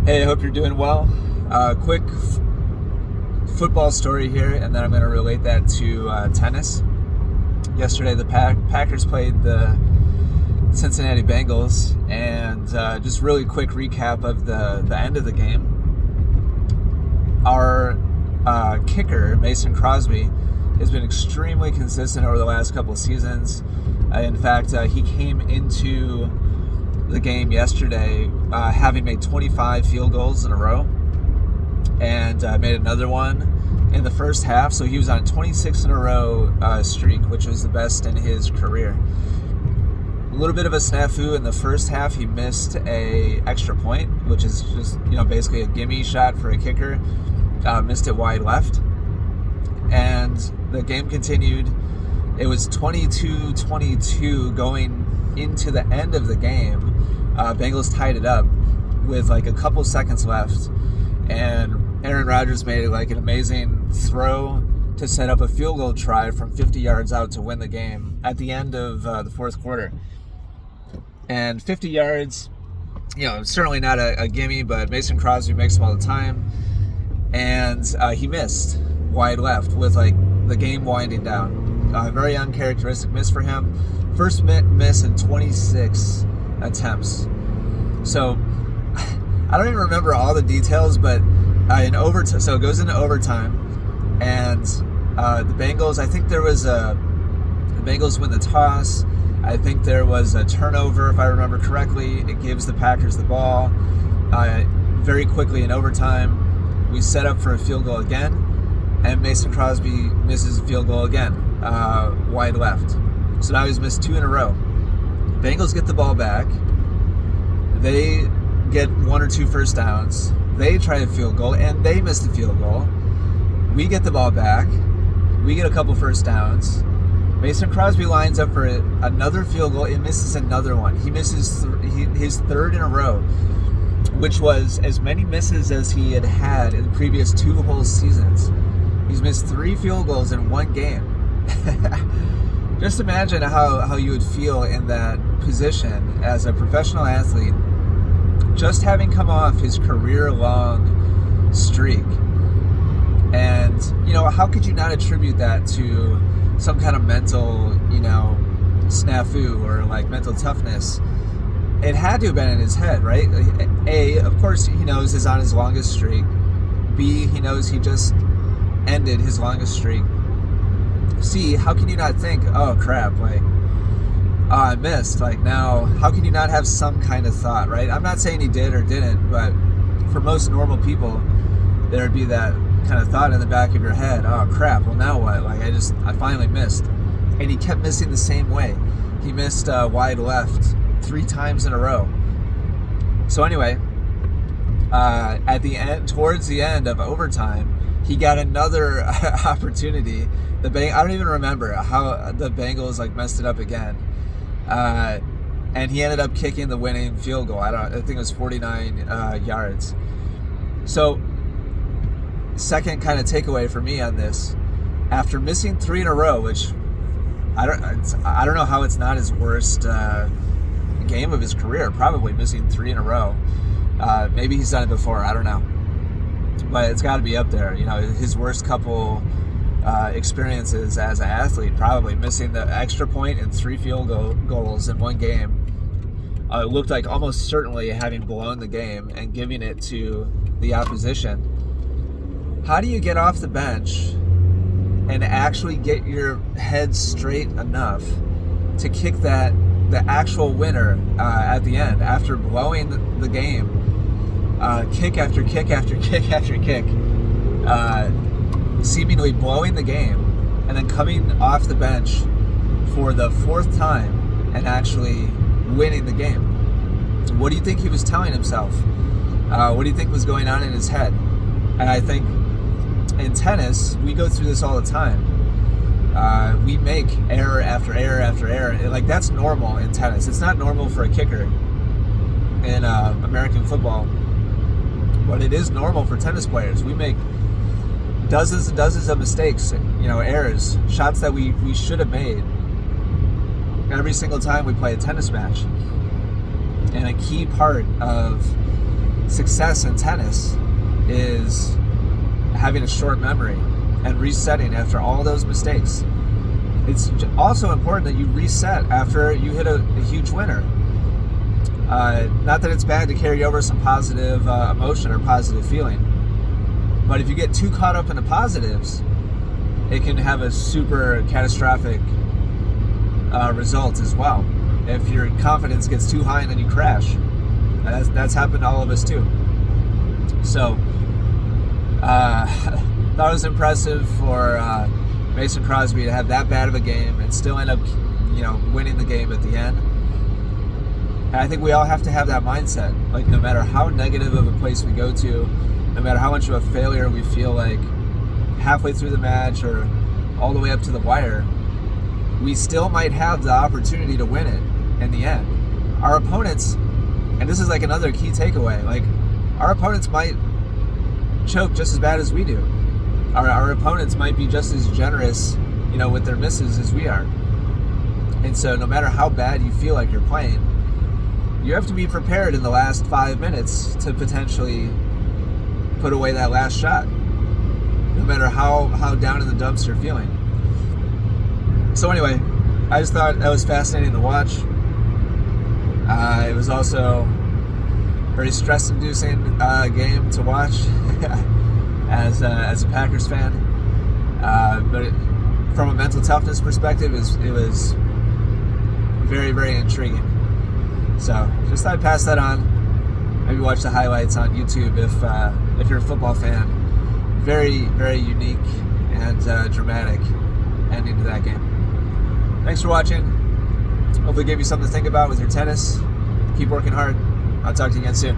Hey, I hope you're doing well. Quick football story here, and then I'm going to relate that to tennis. Yesterday, the Packers played the Cincinnati Bengals, and just really quick recap of the end of the game. Our kicker, Mason Crosby, has been extremely consistent over the last couple of seasons. In fact, he came into the game yesterday having made 25 field goals in a row and made another one in the first half, so he was on a 26 in a row streak, which was the best in his career. A little bit of a snafu in the first half. He missed a extra point, which is just basically a gimme shot for a kicker. Missed it wide left, and the game continued. It was 22-22 going into the end of the game. Bengals tied it up with like a couple seconds left, and Aaron Rodgers made like an amazing throw to set up a field goal try from 50 yards out to win the game at the end of the fourth quarter. And 50 yards, certainly not a gimme, but Mason Crosby makes them all the time, and he missed wide left with like the game winding down. Very uncharacteristic miss for him. First miss in 26 attempts. So I don't even remember all the details, but in overtime, so it goes into overtime, and the Bengals, I think the Bengals win the toss. I think there was a turnover, if I remember correctly. It gives the Packers the ball very quickly in overtime. We set up for a field goal again, and Mason Crosby misses a field goal again, wide left. So now he's missed two in a row. Bengals get the ball back. They get one or two first downs. They try a field goal, and they miss the field goal. We get the ball back. We get a couple first downs. Mason Crosby lines up for another field goal and misses another one. He misses his third in a row, which was as many misses as he had in the previous two whole seasons. He's missed 3 field goals in one game. Just imagine how you would feel in that position as a professional athlete, just having come off his career-long streak. And, how could you not attribute that to some kind of mental, snafu or like mental toughness? It had to have been in his head, right? A, of course, he knows he's on his longest streak. B, he knows he just ended his longest streak. C, how can you not think, oh crap, I missed, now how can you not have some kind of thought, right? I'm not saying he did or didn't, but for most normal people, there'd be that kind of thought in the back of your head, oh crap, well now what? I finally missed. And he kept missing the same way. He missed wide left 3 times in a row. So anyway, at the end, towards the end of overtime, he got another opportunity. I don't even remember how the Bengals messed it up again, and he ended up kicking the winning field goal. I think it was 49 yards. So, second kind of takeaway for me on this, after missing 3 in a row, which I don't know how it's not his worst game of his career. Probably missing 3 in a row. Maybe he's done it before. I don't know. But it's got to be up there. His worst couple experiences as an athlete, probably missing the extra point and 3 field goals in one game. It looked like almost certainly having blown the game and giving it to the opposition. How do you get off the bench and actually get your head straight enough to kick the actual winner at the end after blowing the game? Kick after kick after kick after kick, seemingly blowing the game, and then coming off the bench for the 4th time and actually winning the game. What do you think he was telling himself? What do you think was going on in his head? And I think in tennis, we go through this all the time. We make error after error after error. That's normal in tennis. It's not normal for a kicker in American football. But it is normal for tennis players. We make dozens and dozens of mistakes, errors, shots that we should have made every single time we play a tennis match. And a key part of success in tennis is having a short memory and resetting after all those mistakes. It's also important that you reset after you hit a huge winner. Not that it's bad to carry over some positive emotion or positive feeling, but if you get too caught up in the positives, it can have a super catastrophic result as well. If your confidence gets too high and then you crash, that's happened to all of us too. So, thought it was impressive for Mason Crosby to have that bad of a game and still end up, winning the game at the end. And I think we all have to have that mindset. Like, no matter how negative of a place we go to, no matter how much of a failure we feel like halfway through the match or all the way up to the wire, we still might have the opportunity to win it in the end. Our opponents, and this is like another key takeaway, like our opponents might choke just as bad as we do. Our opponents might be just as generous, with their misses as we are. And so no matter how bad you feel like you're playing, you have to be prepared in the last 5 minutes to potentially put away that last shot, no matter how down in the dumps you're feeling. So anyway, I just thought that was fascinating to watch. It was also a very stress-inducing game to watch as a Packers fan. But from a mental toughness perspective, it was very, very intriguing. So just thought I'd pass that on. Maybe watch the highlights on YouTube if you're a football fan. Very, very unique and dramatic ending to that game. Thanks for watching. Hopefully gave you something to think about with your tennis. Keep working hard. I'll talk to you again soon.